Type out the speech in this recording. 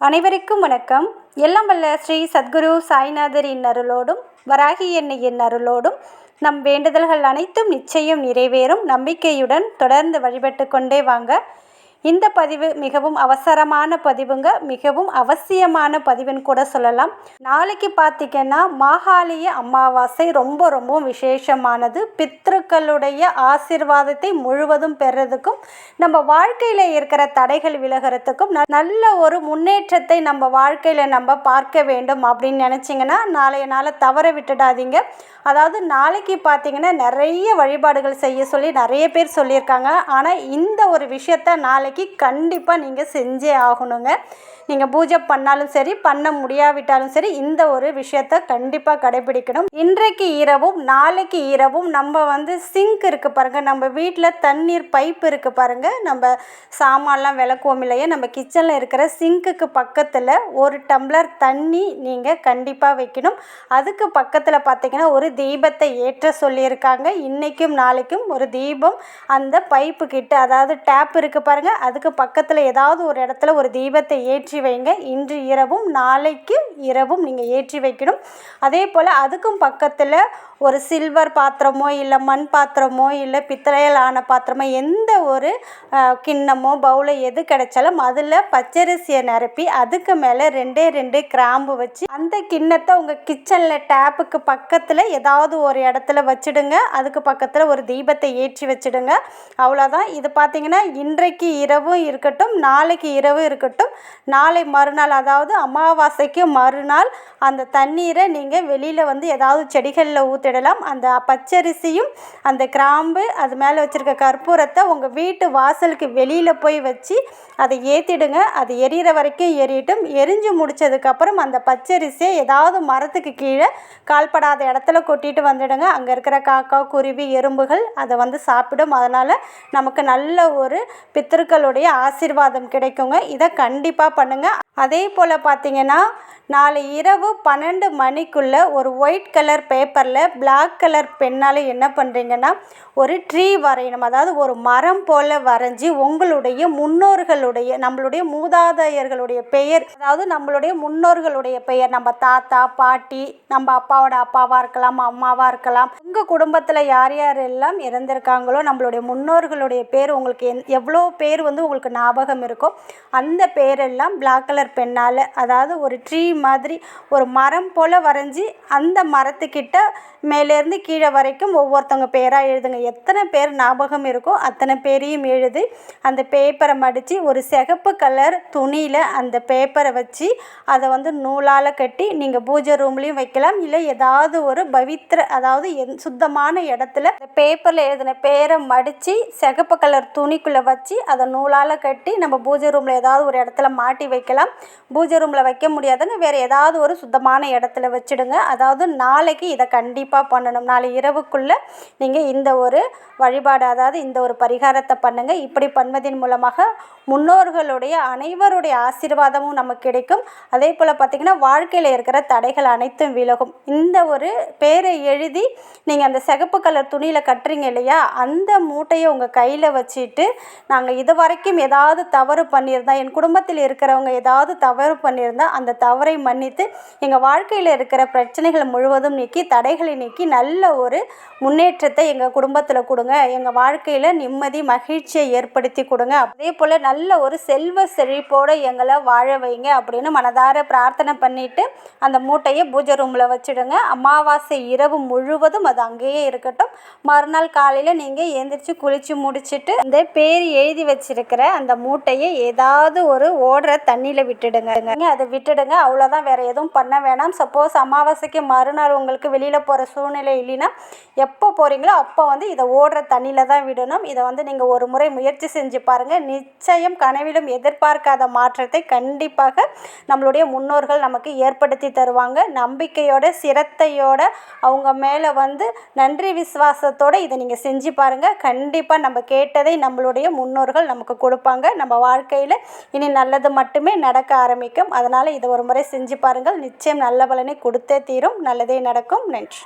அனைவருக்கும் வணக்கம். எல்லாம் வல்ல ஸ்ரீ சத்குரு சாய்நாதரின் அருளோடும் வராகி எண்ணெயின் அருளோடும் நம் வேண்டுதல்கள் அனைத்தும் நிச்சயம் நிறைவேறும் நம்பிக்கையுடன் தொடர்ந்து வழிபட்டு கொண்டே வாங்க. இந்த பதிவு மிகவும் அவசரமான பதிவுங்க, மிகவும் அவசியமான பதிவுன்னு கூட சொல்லலாம். நாளைக்கு பார்த்திங்கன்னா மாகாளிய அமாவாசை ரொம்ப விசேஷமானது. பித்ருக்களுடைய ஆசீர்வாதத்தை முழுவதும் பெறதுக்கும் நம்ம வாழ்க்கையில் இருக்கிற தடைகள் விலகிறதுக்கும் நல்ல ஒரு முன்னேற்றத்தை நம்ம வாழ்க்கையில் நம்ம பார்க்க வேண்டும் அப்படின்னு நினச்சிங்கன்னா நாளைய நாளை தவற விட்டுடாதீங்க. அதாவது நாளைக்கு பார்த்திங்கன்னா நிறைய வழிபாடுகள் செய்ய சொல்லி நிறைய பேர் சொல்லியிருக்காங்க. ஆனால் இந்த ஒரு விஷயத்த நாளைக்கு கண்டிப்பாக நீங்கள் செஞ்சே ஆகணுங்க. நீங்கள் பூஜை பண்ணாலும் சரி, பண்ண முடியாவிட்டாலும் சரி, இந்த ஒரு விஷயத்த கண்டிப்பாக கடைபிடிக்கணும். இன்றைக்கு இரவும் நாளைக்கு இரவும் நம்ம சிங்க் இருக்குது பாருங்கள், நம்ம வீட்டில் தண்ணீர் பைப் இருக்குது பாருங்கள், நம்ம சாமான்லாம் விளக்குவோம் இல்லையா, நம்ம கிச்சனில் இருக்கிற சிங்க்குக்கு பக்கத்தில் ஒரு டம்ளர் தண்ணி நீங்கள் கண்டிப்பாக வைக்கணும். அதுக்கு பக்கத்தில் பார்த்திங்கன்னா ஒரு தீபத்தை ஏற்ற சொல்லியிருக்காங்க. இன்றைக்கும் நாளைக்கும் ஒரு தீபம் அந்த பைப்பு கிட்ட, அதாவது டேப் இருக்குது பாருங்கள், அதுக்கு பக்கத்தில் ஏதாவது ஒரு இடத்துல ஒரு தீபத்தை ஏற்றி வைங்க. இன்று இரவும் நாளைக்கு இரவும் நீங்கள் ஏற்றி வைக்கணும். அதே போல் அதுக்கும் பக்கத்தில் ஒரு சில்வர் பாத்திரமோ இல்லை மண் பாத்திரமோ இல்லை பித்தளையால் ஆன பாத்திரமோ எந்த ஒரு கிண்ணமோ பவுலோ எது கிடைச்சாலும் அதில் பச்சரிசியை நிரப்பி அதுக்கு மேலே ரெண்டே கிராம்பு வச்சு அந்த கிண்ணத்தை உங்கள் கிச்சனில் டேப்புக்கு பக்கத்தில் ஏதாவது ஒரு இடத்துல வச்சுடுங்க. அதுக்கு பக்கத்தில் ஒரு தீபத்தை ஏற்றி வச்சுடுங்க. அவ்வளோதான். இது பார்த்திங்கன்னா இன்றைக்கு இரவும் இருக்கட்டும், நாளைக்கு இரவும் இருக்கட்டும். நாளை மறுநாள், அதாவது அமாவாசைக்கு மறுநாள் அந்த தண்ணீரை நீங்கள் வெளியில் ஏதாவது செடிகளில் ஊற்றிடலாம். அந்த பச்சரிசியும் அந்த கிராம்பு அது மேலே வச்சுருக்க கற்பூரத்தை உங்கள் வீட்டு வாசலுக்கு வெளியில் போய் வச்சு அதை ஏற்றிடுங்க. அது எரியிற வரைக்கும் எரியட்டும். எரிஞ்சு முடித்ததுக்கப்புறம் அந்த பச்சரிசியை ஏதாவது மரத்துக்கு கீழே கால்படாத இடத்துல கொட்டிட்டு வந்துடுங்க. அங்கே இருக்கிற காக்கா, குருவி, எறும்புகள் அதை சாப்பிடும். அதனால் நமக்கு நல்ல ஒரு பித்தர்களுடைய ஆசீர்வாதம் கிடைக்குங்க. இதை கண்டிப்பாக பண்ணுங்கள். அதே போல் பார்த்திங்கன்னா நாளை இரவு 12 மணிக்குள்ளே ஒரு ஒயிட் கலர் பேப்பரில் பிளாக் கலர் பெண்ணால் என்ன பண்ணுறீங்கன்னா ஒரு ட்ரீ வரையணும். அதாவது ஒரு மரம் போல் வரைஞ்சி உங்களுடைய முன்னோர்களுடைய, நம்மளுடைய மூதாதையர்களுடைய பெயர், அதாவது நம்மளுடைய முன்னோர்களுடைய பெயர், நம்ம தாத்தா பாட்டி, நம்ம அப்பாவோட அப்பாவாக இருக்கலாம், அம்மாவாக இருக்கலாம், உங்கள் குடும்பத்தில் யார் யாரெல்லாம் இறந்திருக்காங்களோ நம்மளுடைய முன்னோர்களுடைய பேர் உங்களுக்கு எவ்வளோ பேர் உங்களுக்கு ஞாபகம் இருக்கோ அந்த பேரெல்லாம் பிளாக் கலர் பெண்ணால், அதாவது ஒரு ட்ரீ மாதிரி ஒரு மரம் போல் வரைஞ்சி அந்த மரத்துக்கிட்ட மேலேருந்து கீழே வரைக்கும் ஒவ்வொருத்தவங்க பேராக எழுதுங்க. எத்தனை பேர் ஞாபகம் இருக்கோ அத்தனை பேரையும் எழுதி அந்த பேப்பரை மடித்து ஒரு சிகப்பு கலர் துணியில் அந்த பேப்பரை வச்சு அதை நூலால் கட்டி நீங்கள் பூஜை ரூம்லேயும் வைக்கலாம். இல்லை ஏதாவது ஒரு பவித்திர, அதாவது சுத்தமான இடத்துல அந்த பேப்பரில் எழுதின பேரை மடித்து சிகப்பு கலர் துணிக்குள்ளே வச்சு அதை நூலால் கட்டி நம்ம பூஜை ரூமில் ஏதாவது ஒரு இடத்துல மாட்டி வைக்கலாம். பூஜை ரூமில் வைக்க முடியாதுங்க, வேறு ஏதாவது ஒரு சுத்தமான இடத்துல வச்சுடுங்க. அதாவது நாளைக்கு இதை கண்டிப்பாக பண்ணணும். நாளை இரவுக்குள்ளே நீங்கள் இந்த ஒரு வழிபாடு, அதாவது இந்த ஒரு பரிகாரத்தை பண்ணுங்கள். இப்படி பண்ணுவதன் மூலமாக முன்னோர்களுடைய அனைவருடைய ஆசீர்வாதமும் நமக்கு கிடைக்கும். அதே போல் பார்த்திங்கன்னா வாழ்க்கையில் இருக்கிற தடைகள் அனைத்தும் விலகும். இந்த ஒரு பேரை எழுதி நீங்கள் அந்த சிகப்பு கலர் துணியில் கட்டுறீங்க இல்லையா, அந்த மூட்டையை உங்கள் கையில் வச்சுட்டு, நாங்கள் இது வரைக்கும் ஏதாவது தவறு பண்ணியிருந்தால், என் குடும்பத்தில் இருக்கிறவங்க ஏதாவது தவறு பண்ணியிருந்தால் அந்த தவறை மன்னித்து எங்கள் வாழ்க்கையில் இருக்கிற பிரச்சனைகள் முழுவதும் நீக்கி, தடைகளை நீக்கி நல்ல ஒரு முன்னேற்றத்தை எங்கள் குடும்பத்தில் கொடுங்க, எங்கள் வாழ்க்கையில் நிம்மதி மகிழ்ச்சியை ஏற்படுத்தி கொடுங்க, அதே போல் நல்ல ஒரு செல்வ செழிப்போடு எங்களை வாழ வைங்க அப்படின்னு மனதார பிரார்த்தனை பண்ணிவிட்டு அந்த மூட்டையை பூஜை ரூமில் வச்சுடுங்க. அமாவாசை இரவு முழுவதும் அது அங்கேயே இருக்கட்டும். மறுநாள் காலையில் நீங்கள் எழுந்திரிச்சு குளித்து முடிச்சுட்டு அந்த பேர் எழுதி வச்சிருக்கிற அந்த மூட்டையை ஏதாவது ஒரு ஓடுற தண்ணியில் விட்டுடுங்க. அதை விட்டுடுங்க, அவ்வளோதான். வேறு எதுவும் பண்ண வேணாம். சப்போஸ் அமாவாசைக்கு மறுநாள் உங்களுக்கு வெளியில் போகிற சூழ்நிலை இல்லைன்னா எப்போ போகிறீங்களோ அப்போ இதை ஓடுற தண்ணியில் தான் விடணும். இதை நீங்கள் ஒரு முறை முயற்சி செஞ்சு பாருங்கள். நிச்சயம் கனவிலும் எதிர்பார்க்காத மாற்றத்தை கண்டிப்பாக நம்மளுடைய முன்னோர்கள் நமக்கு ஏற்படுத்தி தருவாங்க. நம்பிக்கையோட சிரத்தையோட அவங்க மேலே நன்றி விசுவாசத்தோடு இதை நீங்கள் செஞ்சு பாருங்கள். கண்டிப்பாக நம்ம கேட்டதை நம்மளுடைய முன்னோர்கள் நமக்கு கொடுப்பாங்க. நம்ம வாழ்க்கையில் இனி நல்லது மட்டுமே நடக்க ஆரம்பிக்கும். அதனால் இதை ஒரு முறை செஞ்சு பாருங்கள். நிச்சயம் நல்ல பலனை கொடுத்தே தீரும். நல்லதே நடக்கும். நன்றி.